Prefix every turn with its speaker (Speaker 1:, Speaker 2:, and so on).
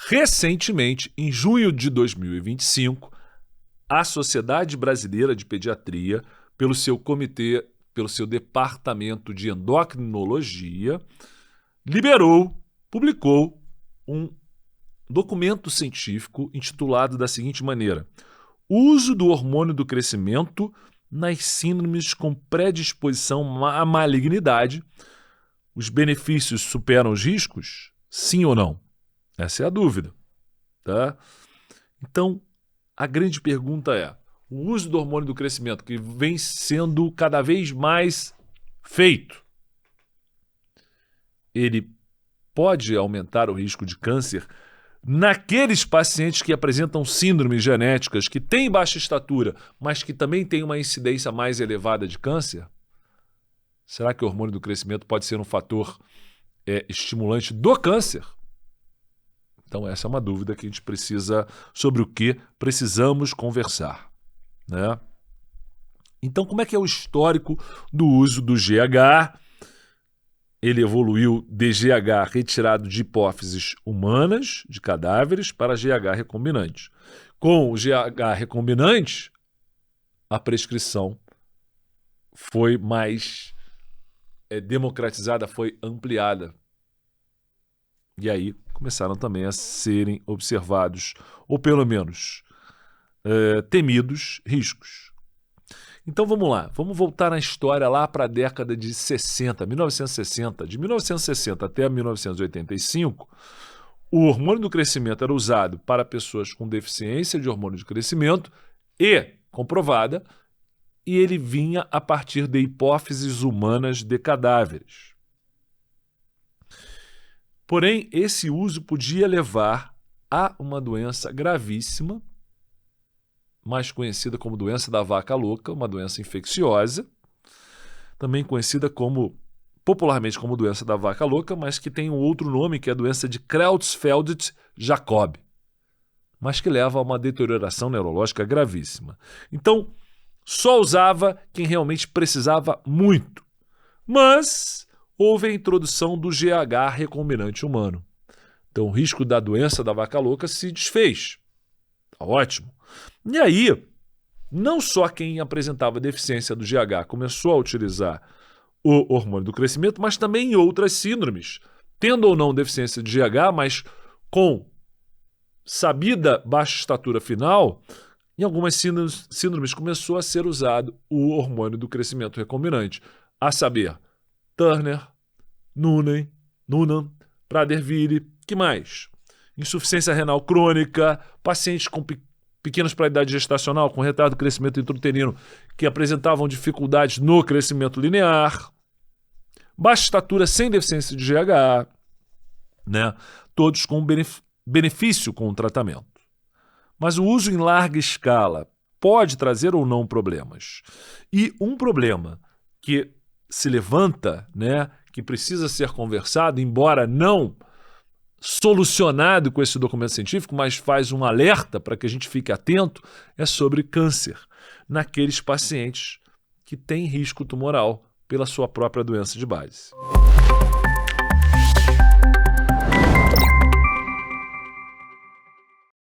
Speaker 1: Recentemente, em junho de 2025, a Sociedade Brasileira de Pediatria, pelo seu comitê, pelo seu departamento de endocrinologia, publicou um documento científico intitulado da seguinte maneira: Uso do hormônio do crescimento nas síndromes com predisposição à malignidade. Os benefícios superam os riscos? Sim ou não? Essa é a dúvida, tá? Então, a grande pergunta é: o uso do hormônio do crescimento, que vem sendo cada vez mais feito, ele pode aumentar o risco de câncer naqueles pacientes que apresentam síndromes genéticas, que têm baixa estatura, mas que também têm uma incidência mais elevada de câncer? Será que o hormônio do crescimento pode ser um fator estimulante do câncer? Então essa é uma dúvida que a gente precisa, sobre o que precisamos conversar, né? Então como é que é o histórico do uso do GH? Ele evoluiu de GH retirado de hipófises humanas, de cadáveres, para GH recombinante. Com o GH recombinante, a prescrição foi mais democratizada, foi ampliada. E aí começaram também a serem observados, ou pelo menos temidos, riscos. Então vamos lá, vamos voltar na história lá para a década de 60, 1960. De 1960 até 1985, o hormônio do crescimento era usado para pessoas com deficiência de hormônio de crescimento e comprovada, e ele vinha a partir de hipófises humanas de cadáveres. Porém, esse uso podia levar a uma doença gravíssima, mais conhecida como doença da vaca louca, uma doença infecciosa, também conhecida popularmente como doença da vaca louca, mas que tem um outro nome, que é a doença de Creutzfeldt-Jakob, mas que leva a uma deterioração neurológica gravíssima. Então, só usava quem realmente precisava muito. Mas houve a introdução do GH recombinante humano. Então, o risco da doença da vaca louca se desfez. Tá ótimo. E aí, não só quem apresentava deficiência do GH começou a utilizar o hormônio do crescimento, mas também em outras síndromes, tendo ou não deficiência de GH, mas com sabida baixa estatura final, em algumas síndromes começou a ser usado o hormônio do crescimento recombinante, a saber, Turner, Noonan, Prader-Willi, que mais? Insuficiência renal crônica, pacientes com pequenos para a idade gestacional, com retardo de crescimento intrauterino, que apresentavam dificuldades no crescimento linear, baixa estatura sem deficiência de GH, né? Todos com benefício com o tratamento. Mas o uso em larga escala pode trazer ou não problemas. E um problema que se levanta, né, que precisa ser conversado, embora não solucionado com esse documento científico, mas faz um alerta para que a gente fique atento, é sobre câncer naqueles pacientes que têm risco tumoral pela sua própria doença de base.